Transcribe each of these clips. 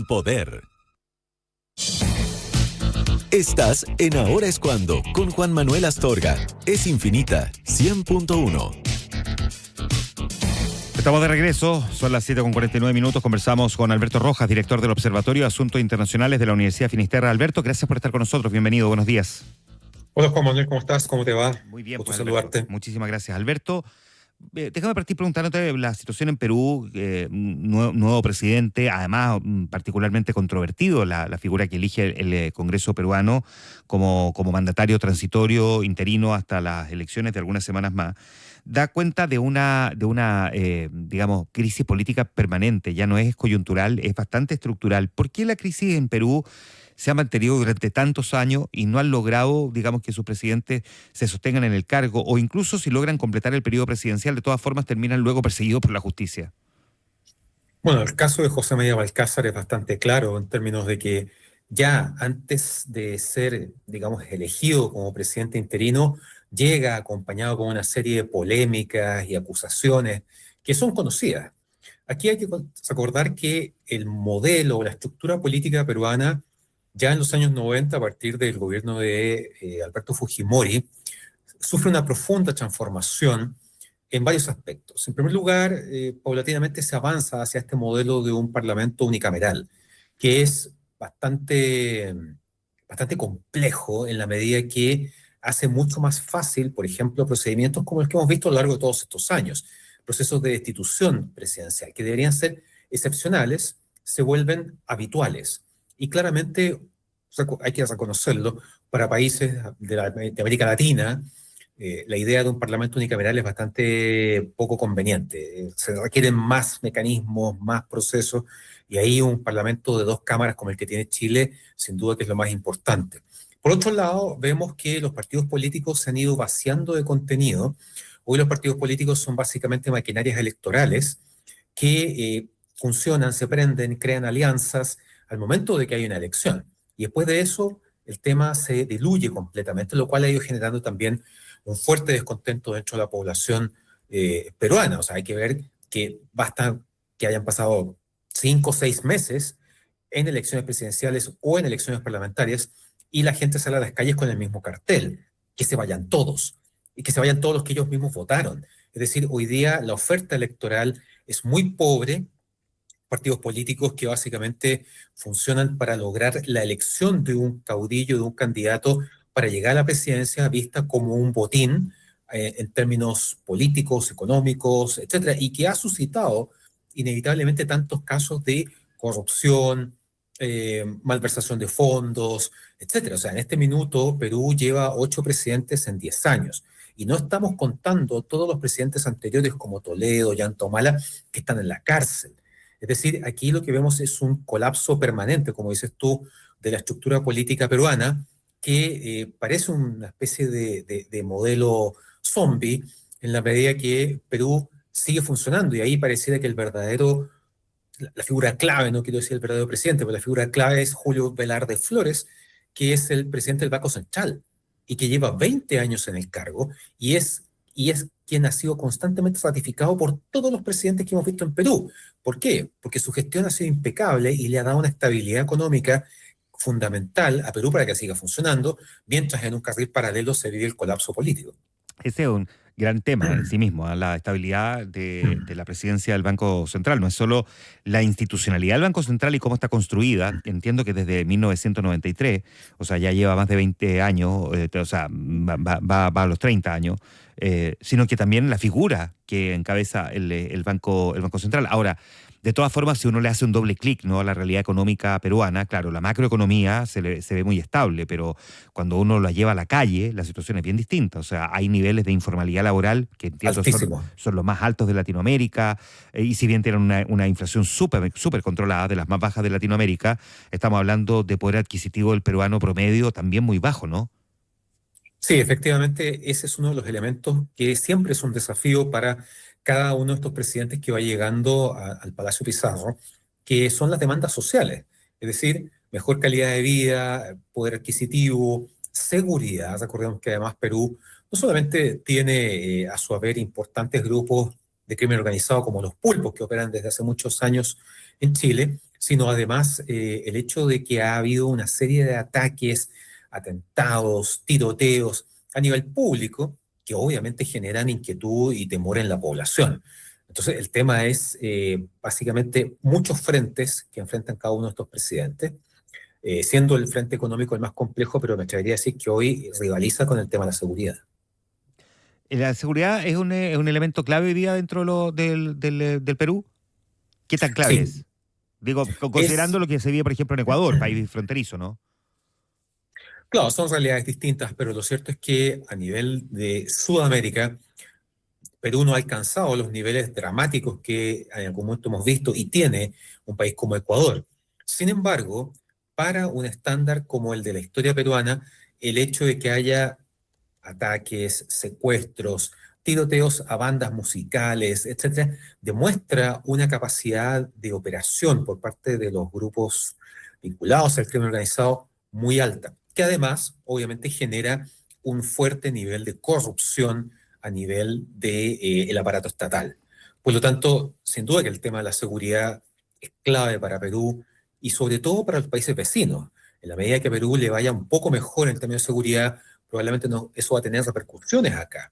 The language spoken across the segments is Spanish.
con poder. Estás en Ahora es Cuando, con Juan Manuel Astorga. Es Infinita 100.1. Estamos de regreso, son las 7:49. Conversamos con Alberto Rojas, director del Observatorio de Asuntos Internacionales de la Universidad Finisterra. Alberto, gracias por estar con nosotros. Bienvenido, buenos días. Hola Juan Manuel, ¿cómo estás? ¿Cómo te va? Muy bien, Gusto pues, saludarte. Alberto. Muchísimas gracias. Alberto, déjame partir preguntándote la situación en Perú, nuevo presidente, además particularmente controvertido, la figura que elige el Congreso peruano como mandatario transitorio, interino hasta las elecciones de algunas semanas más, da cuenta de una digamos, crisis política permanente, ya no es coyuntural, es bastante estructural. ¿Por qué la crisis en Perú se ha mantenido durante tantos años y no han logrado, digamos, que sus presidentes se sostengan en el cargo, o incluso si logran completar el periodo presidencial, de todas formas terminan luego perseguidos por la justicia? Bueno, el caso de José María Valcárcel es bastante claro en términos de que ya antes de ser, digamos, elegido como presidente interino, llega acompañado con una serie de polémicas y acusaciones que son conocidas. Aquí hay que recordar que el modelo o la estructura política peruana, ya en los años 90, a partir del gobierno de Alberto Fujimori, sufre una profunda transformación en varios aspectos. En primer lugar, paulatinamente se avanza hacia este modelo de un parlamento unicameral, que es bastante complejo en la medida que hace mucho más fácil, por ejemplo, procedimientos como el que hemos visto a lo largo de todos estos años. Procesos de destitución presidencial, que deberían ser excepcionales, se vuelven habituales. Y claramente, hay que reconocerlo, para países de América Latina, la idea de un parlamento unicameral es bastante poco conveniente. Se requieren más mecanismos, más procesos, y ahí un parlamento de dos cámaras como el que tiene Chile, sin duda que es lo más importante. Por otro lado, vemos que los partidos políticos se han ido vaciando de contenido. Hoy los partidos políticos son básicamente maquinarias electorales que funcionan, se prenden, crean alianzas al momento de que hay una elección. Y después de eso, el tema se diluye completamente, lo cual ha ido generando también un fuerte descontento dentro de la población peruana. O sea, hay que ver que basta que hayan pasado 5 o 6 meses en elecciones presidenciales o en elecciones parlamentarias y la gente sale a las calles con el mismo cartel, que se vayan todos, y que se vayan todos los que ellos mismos votaron. Es decir, hoy día la oferta electoral es muy pobre, partidos políticos que básicamente funcionan para lograr la elección de un caudillo, de un candidato para llegar a la presidencia, vista como un botín en términos políticos, económicos, etcétera, y que ha suscitado inevitablemente tantos casos de corrupción, malversación de fondos, etcétera. O sea, en este minuto Perú lleva 8 presidentes en 10 años. Y no estamos contando todos los presidentes anteriores como Toledo, Ollanta Humala, que están en la cárcel. Es decir, aquí lo que vemos es un colapso permanente, como dices tú, de la estructura política peruana, que parece una especie de modelo zombie en la medida que Perú sigue funcionando. Y ahí pareciera que la figura clave, no quiero decir el verdadero presidente, pero la figura clave es Julio Velarde Flores, que es el presidente del Banco Central y que lleva 20 años en el cargo y es quien ha sido constantemente ratificado por todos los presidentes que hemos visto en Perú. ¿Por qué? Porque su gestión ha sido impecable y le ha dado una estabilidad económica fundamental a Perú para que siga funcionando, mientras en un carril paralelo se vive el colapso político. Ese es un gran tema en sí mismo, la estabilidad de la presidencia del Banco Central. No es solo la institucionalidad del Banco Central y cómo está construida. Entiendo que desde 1993, o sea, ya lleva más de 20 años, o sea, va a los 30 años, sino que también la figura que encabeza el Banco Central. Ahora, de todas formas, si uno le hace un doble clic, ¿no?, a la realidad económica peruana, claro, la macroeconomía se ve muy estable, pero cuando uno la lleva a la calle, la situación es bien distinta. O sea, hay niveles de informalidad laboral que entiendo son los más altos de Latinoamérica, y si bien tienen una inflación súper controlada, de las más bajas de Latinoamérica, estamos hablando de poder adquisitivo del peruano promedio también muy bajo, ¿no? Sí, efectivamente, ese es uno de los elementos que siempre es un desafío para cada uno de estos presidentes que va llegando al Palacio Pizarro, que son las demandas sociales, es decir, mejor calidad de vida, poder adquisitivo, seguridad. Recordemos que además Perú no solamente tiene a su haber importantes grupos de crimen organizado como los pulpos que operan desde hace muchos años en Chile, sino además el hecho de que ha habido una serie de ataques, atentados, tiroteos a nivel público, que obviamente generan inquietud y temor en la población. Entonces, el tema es básicamente muchos frentes que enfrentan cada uno de estos presidentes, siendo el frente económico el más complejo, pero me atrevería a decir que hoy rivaliza con el tema de la seguridad. ¿La seguridad es un elemento clave hoy día dentro de del Perú? ¿Qué tan clave Sí, es? Digo, es, considerando lo que se vive, por ejemplo, en Ecuador, país fronterizo, ¿no? claro, son realidades distintas, pero lo cierto es que a nivel de Sudamérica, Perú no ha alcanzado los niveles dramáticos que en algún momento hemos visto y tiene un país como Ecuador. Sin embargo, para un estándar como el de la historia peruana, el hecho de que haya ataques, secuestros, tiroteos a bandas musicales, etcétera, demuestra una capacidad de operación por parte de los grupos vinculados al crimen organizado muy alta, que además obviamente genera un fuerte nivel de corrupción a nivel del aparato estatal. Por lo tanto, sin duda que el tema de la seguridad es clave para Perú y sobre todo para los países vecinos. En la medida que a Perú le vaya un poco mejor en términos de seguridad, probablemente no, eso va a tener repercusiones acá.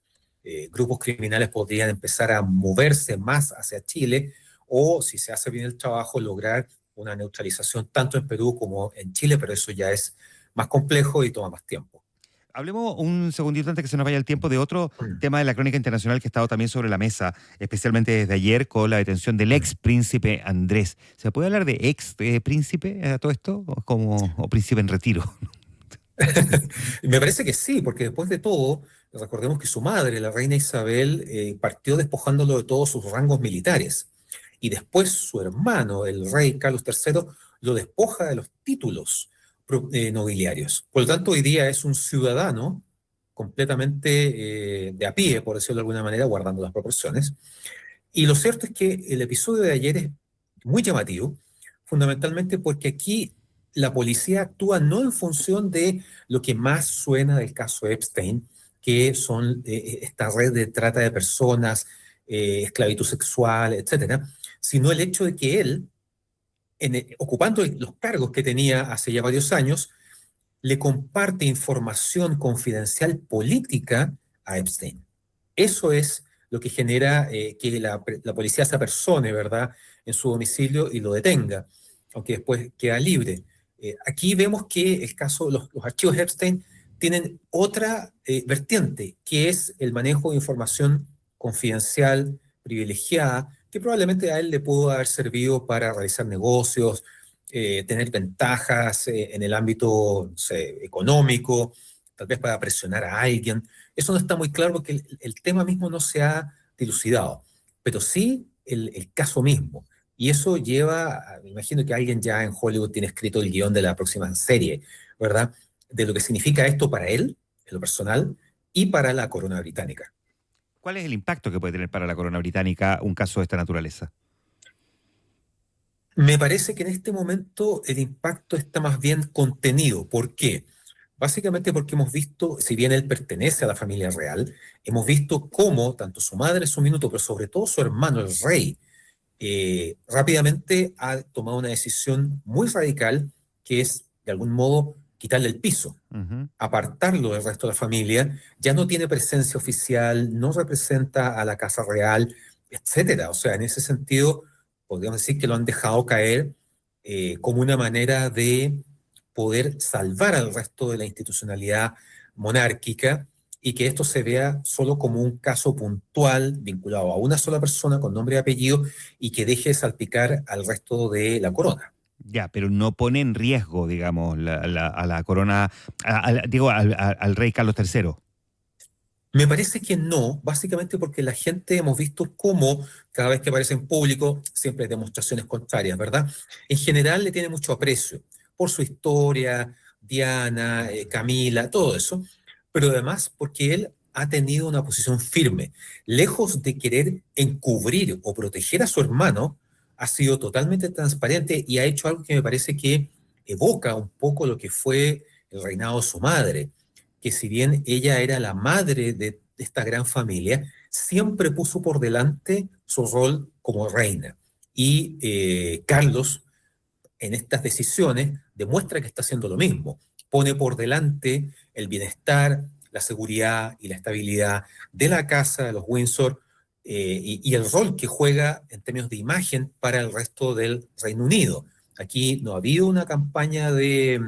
Grupos criminales podrían empezar a moverse más hacia Chile o, si se hace bien el trabajo, lograr una neutralización tanto en Perú como en Chile, pero eso ya es más complejo y toma más tiempo. Hablemos un segundito antes que se nos vaya el tiempo de otro tema de la crónica internacional que ha estado también sobre la mesa, especialmente desde ayer con la detención del ex príncipe Andrés. ¿Se puede hablar de ex príncipe a todo esto? O príncipe en retiro? Me parece que sí, porque después de todo, recordemos que su madre, la reina Isabel, partió despojándolo de todos sus rangos militares. Y después su hermano, el rey Carlos III, lo despoja de los títulos nobiliarios. Por lo tanto, hoy día es un ciudadano completamente de a pie, por decirlo de alguna manera, guardando las proporciones. Y lo cierto es que el episodio de ayer es muy llamativo, fundamentalmente porque aquí la policía actúa no en función de lo que más suena del caso Epstein, que son esta red de trata de personas, esclavitud sexual, etcétera, sino el hecho de que él, ocupando los cargos que tenía hace ya varios años, le comparte información confidencial política a Epstein. Eso es lo que genera que la policía se apersone, ¿verdad?, en su domicilio y lo detenga, aunque después queda libre. Aquí vemos que el caso, los archivos Epstein tienen otra vertiente, que es el manejo de información confidencial, privilegiada, que probablemente a él le pudo haber servido para realizar negocios, tener ventajas en el ámbito, no sé, económico, tal vez para presionar a alguien. Eso no está muy claro porque el tema mismo no se ha dilucidado, pero sí el caso mismo. Y eso lleva, me imagino que alguien ya en Hollywood tiene escrito el guión de la próxima serie, ¿verdad? De lo que significa esto para él, en lo personal, y para la corona británica. ¿Cuál es el impacto que puede tener para la corona británica un caso de esta naturaleza? Me parece que en este momento el impacto está más bien contenido. ¿Por qué? Básicamente porque hemos visto, si bien él pertenece a la familia real, hemos visto cómo tanto su madre en su minuto, pero sobre todo su hermano, el rey, rápidamente ha tomado una decisión muy radical, que es, de algún modo, quitarle el piso, Ujú. apartarlo del resto de la familia, ya no tiene presencia oficial, no representa a la Casa Real, etcétera. O sea, en ese sentido, podríamos decir que lo han dejado caer como una manera de poder salvar al resto de la institucionalidad monárquica y que esto se vea solo como un caso puntual vinculado a una sola persona con nombre y apellido y que deje de salpicar al resto de la corona. Ya, pero no pone en riesgo, digamos, a la corona, digo, al rey Carlos III. Me parece que no, básicamente porque la gente hemos visto cómo cada vez que aparece en público siempre hay demostraciones contrarias, ¿verdad? En general le tiene mucho aprecio por su historia, Diana, Camila, todo eso, pero además porque él ha tenido una posición firme. Lejos de querer encubrir o proteger a su hermano, ha sido totalmente transparente y ha hecho algo que me parece que evoca un poco lo que fue el reinado de su madre, que si bien ella era la madre de esta gran familia, siempre puso por delante su rol como reina. Y Carlos en estas decisiones demuestra que está haciendo lo mismo. Pone por delante el bienestar, la seguridad y la estabilidad de la casa de los Windsor y el rol que juega en términos de imagen para el resto del Reino Unido. Aquí no ha habido una campaña de,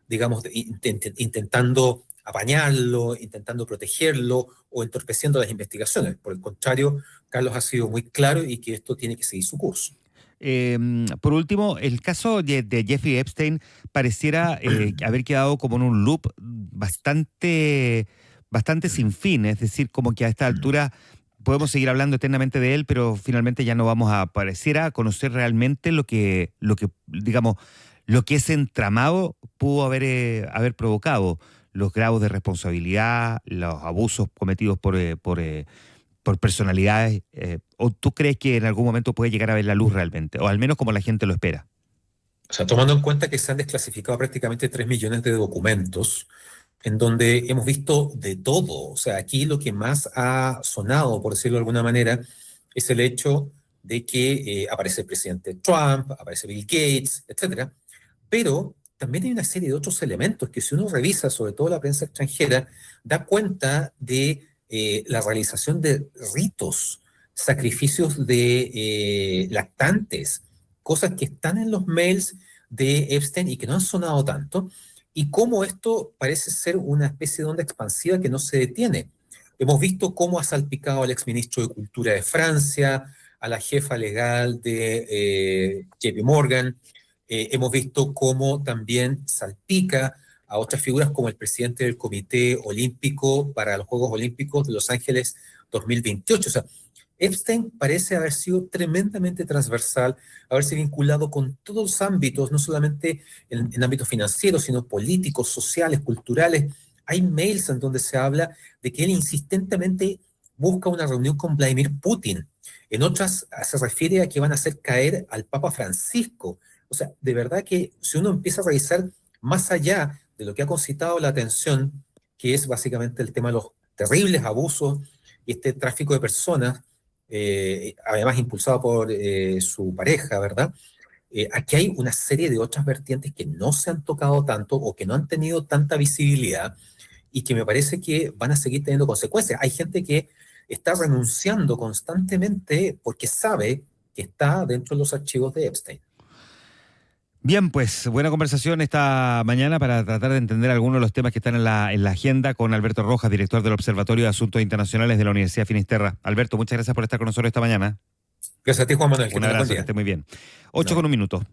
digamos, intentando apañarlo, intentando protegerlo o entorpeciendo las investigaciones. Por el contrario, Carlos ha sido muy claro y que esto tiene que seguir su curso. Por último, el caso de Jeffrey Epstein pareciera haber quedado como en un loop bastante sin fin, es decir, como que a esta altura podemos seguir hablando eternamente de él, pero finalmente ya no vamos a pareciera conocer realmente lo que digamos, lo que ese entramado pudo haber provocado, los grados de responsabilidad, los abusos cometidos por personalidades, ¿o tú crees que en algún momento puede llegar a ver la luz realmente? O al menos como la gente lo espera. O sea, tomando en cuenta que se han desclasificado prácticamente 3 millones de documentos, en donde hemos visto de todo. O sea, aquí lo que más ha sonado, por decirlo de alguna manera, es el hecho de que aparece el presidente Trump, aparece Bill Gates, etcétera. Pero también hay una serie de otros elementos que si uno revisa, sobre todo la prensa extranjera, da cuenta de la realización de ritos, sacrificios de lactantes, cosas que están en los mails de Epstein y que no han sonado tanto, y cómo esto parece ser una especie de onda expansiva que no se detiene. Hemos visto cómo ha salpicado al exministro de Cultura de Francia, a la jefa legal de JP Morgan, hemos visto cómo también salpica a otras figuras como el presidente del Comité Olímpico para los Juegos Olímpicos de Los Ángeles 2028. O sea, Epstein parece haber sido tremendamente transversal, haberse vinculado con todos los ámbitos, no solamente en ámbitos financieros, sino políticos, sociales, culturales. Hay mails en donde se habla de que él insistentemente busca una reunión con Vladimir Putin. En otras se refiere a que van a hacer caer al Papa Francisco. O sea, de verdad que si uno empieza a revisar más allá de lo que ha concitado la atención, que es básicamente el tema de los terribles abusos y este tráfico de personas, además impulsado por su pareja, ¿verdad? Aquí hay una serie de otras vertientes que no se han tocado tanto o que no han tenido tanta visibilidad y que me parece que van a seguir teniendo consecuencias. Hay gente que está renunciando constantemente porque sabe que está dentro de los archivos de Epstein. Bien, pues buena conversación esta mañana para tratar de entender algunos de los temas que están en la agenda con Alberto Rojas, director del Observatorio de Asuntos Internacionales de la Universidad Finisterra. Alberto, muchas gracias por estar con nosotros esta mañana. Gracias a ti, Juan Manuel. Un abrazo, que esté muy bien. 8:01.